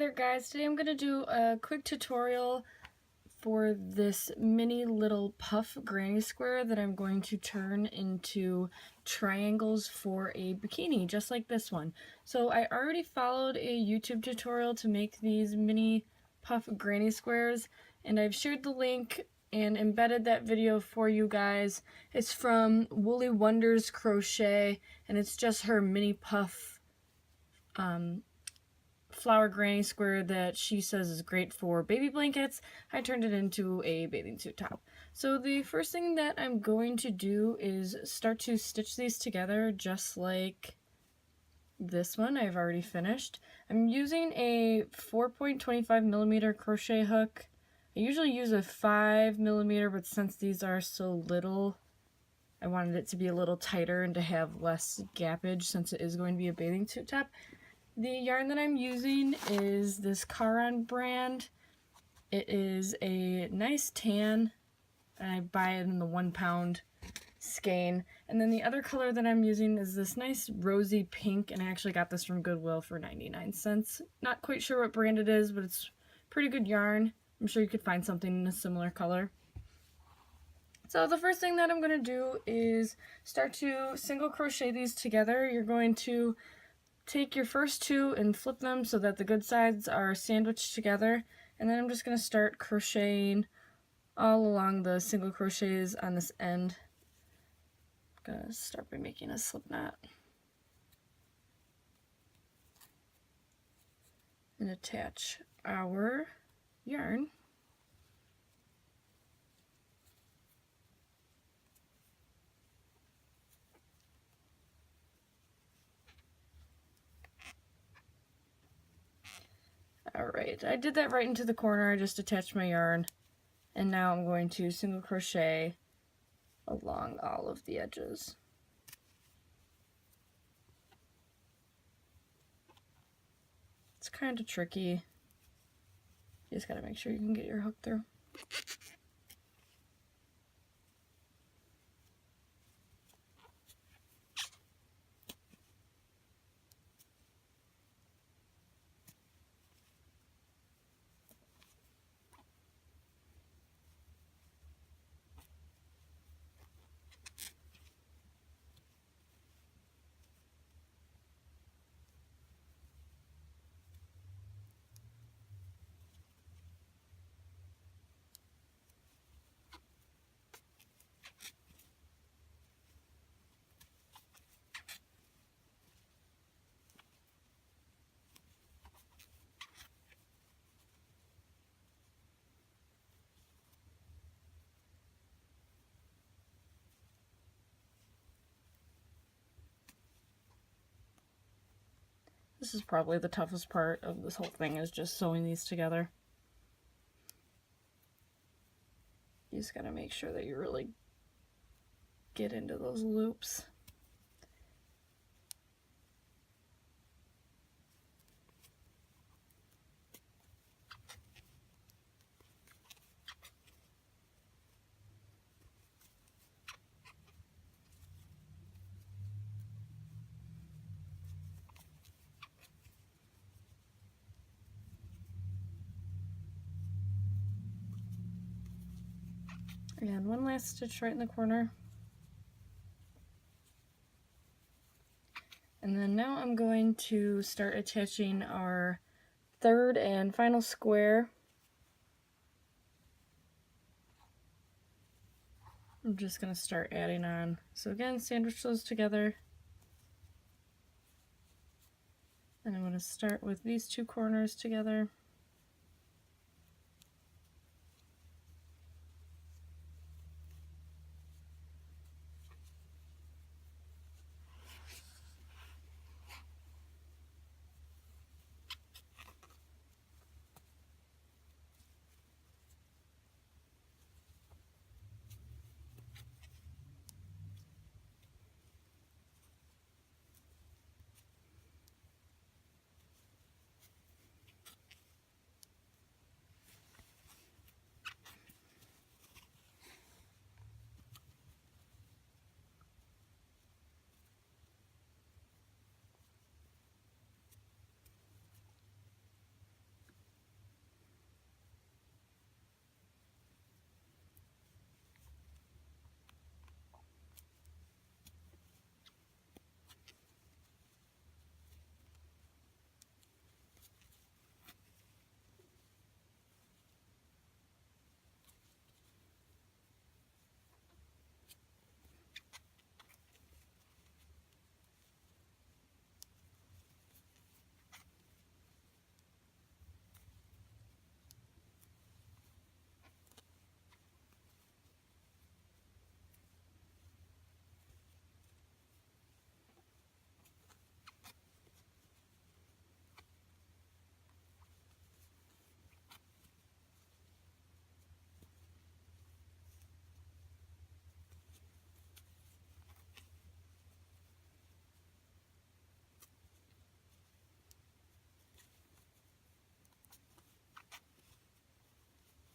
there guys, today I'm going to do a quick tutorial for this mini little puff granny square that I'm going to turn into triangles for a bikini, just like this one. So I already followed a YouTube tutorial to make these mini puff granny squares, and I've shared the link and embedded that video for you guys. It's from Woolly Wonders Crochet, and it's just her mini puff flower granny square that she says is great for baby blankets. I turned it into a bathing suit top. So the first thing that I'm going to do is start to stitch these together just like this one I've already finished. I'm using a 4.25 millimeter crochet hook. I usually use a 5 millimeter, but since these are so little, I wanted it to be a little tighter and to have less gappage since it is going to be a bathing suit top. The yarn that I'm using is this Caron brand. It is a nice tan, and I buy it in the 1 pound skein. And then the other color that I'm using is this nice rosy pink, and I actually got this from Goodwill for 99 cents. Not quite sure what brand it is, but it's pretty good yarn. I'm sure you could find something in a similar color. So the first thing that I'm going to do is start to single crochet these together. You're going to take your first two and flip them so that the good sides are sandwiched together, and then I'm just going to start crocheting all along the single crochets on this end. I'm going to start by making a slip knot and attach our yarn. Alright, I did that right into the corner. I just attached my yarn, and now I'm going to single crochet along all of the edges. It's kind of tricky. You just gotta make sure you can get your hook through. This is probably the toughest part of this whole thing, is just sewing these together. You just gotta make sure that you really get into those loops. Again, one last stitch right in the corner. And then now I'm going to start attaching our third and final square. I'm just going to start adding on. So again, sandwich those together. And I'm going to start with these two corners together.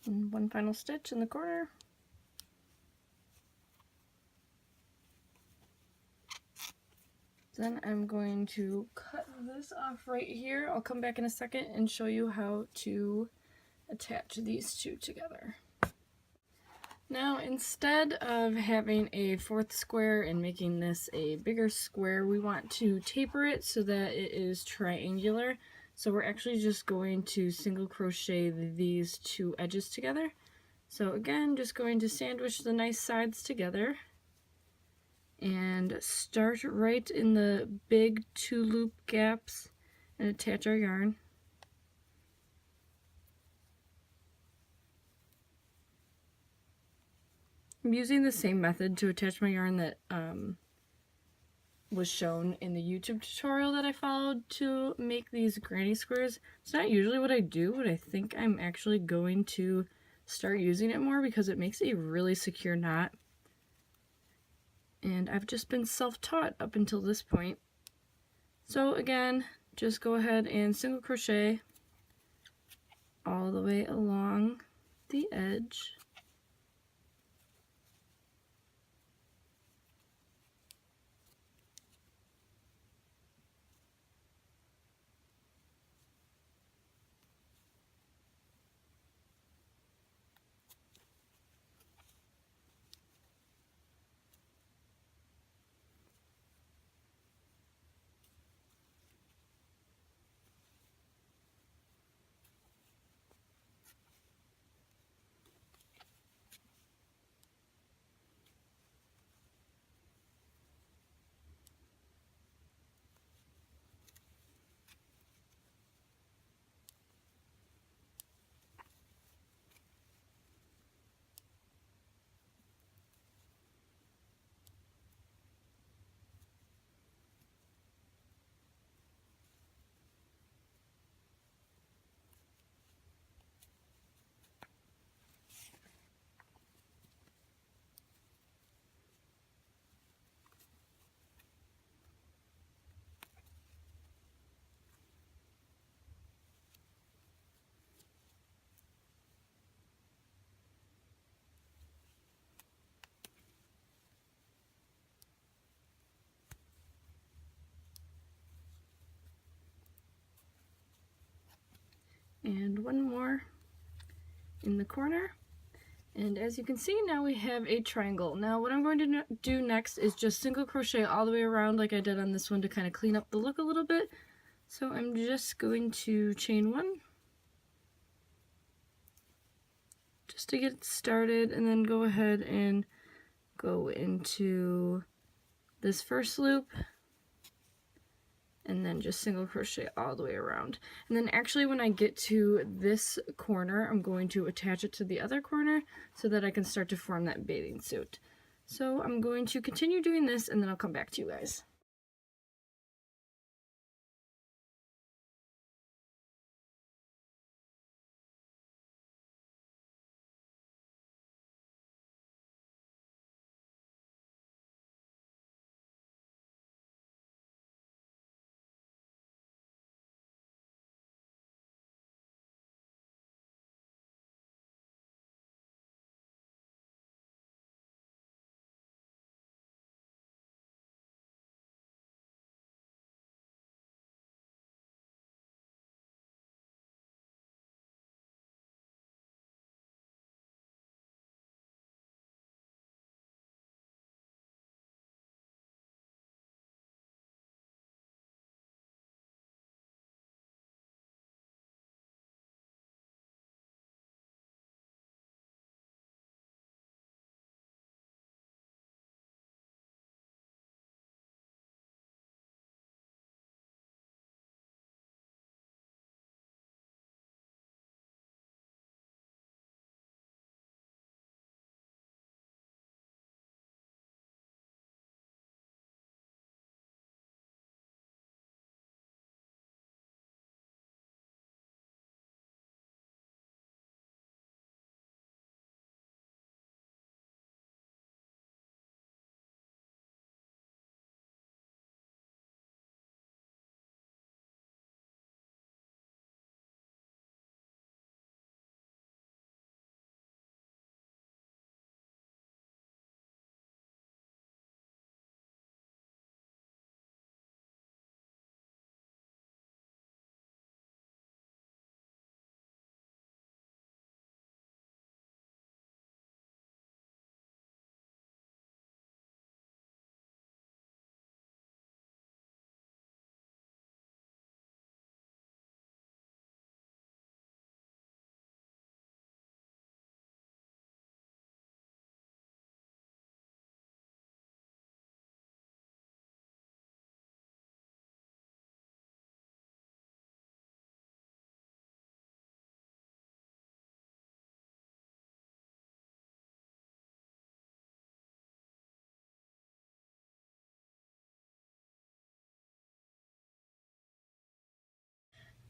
And one final stitch in the corner. Then I'm going to cut this off right here. I'll come back in a second and show you how to attach these two together. Now, instead of having a fourth square and making this a bigger square, we want to taper it so that it is triangular. So we're actually just going to single crochet these two edges together. So again, just going to sandwich the nice sides together and start right in the big 2-loop gaps and attach our yarn. I'm using the same method to attach my yarn that was shown in the YouTube tutorial that I followed to make these granny squares. It's not usually what I do, but I think I'm actually going to start using it more because it makes a really secure knot. And I've just been self-taught up until this point. So again, just go ahead and single crochet all the way along the edge. And one more in the corner. And as you can see, now we have a triangle. Now what I'm going to do next is just single crochet all the way around like I did on this one to kind of clean up the look a little bit. So I'm just going to chain one just to get started, and then go ahead and go into this first loop and then just single crochet all the way around. And then actually when I get to this corner, I'm going to attach it to the other corner so that I can start to form that bathing suit. So I'm going to continue doing this and then I'll come back to you guys.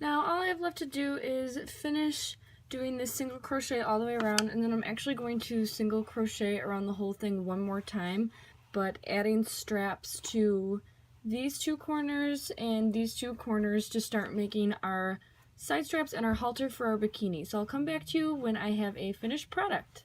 Now all I have left to do is finish doing this single crochet all the way around, and then I'm actually going to single crochet around the whole thing one more time, but adding straps to these two corners and these two corners to start making our side straps and our halter for our bikini. So I'll come back to you when I have a finished product.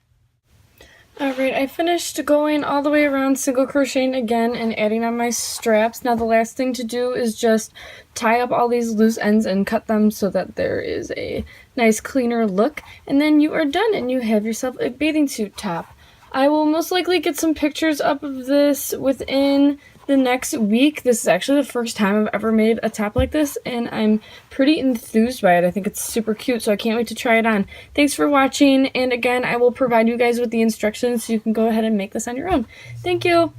Alright, I finished going all the way around, single crocheting again and adding on my straps. Now the last thing to do is just tie up all these loose ends and cut them so that there is a nice cleaner look. And then you are done and you have yourself a bathing suit top. I will most likely get some pictures up of this within the next week. This is actually the first time I've ever made a top like this, and I'm pretty enthused by it. I think it's super cute, so I can't wait to try it on. Thanks for watching, and again, I will provide you guys with the instructions so you can go ahead and make this on your own. Thank you!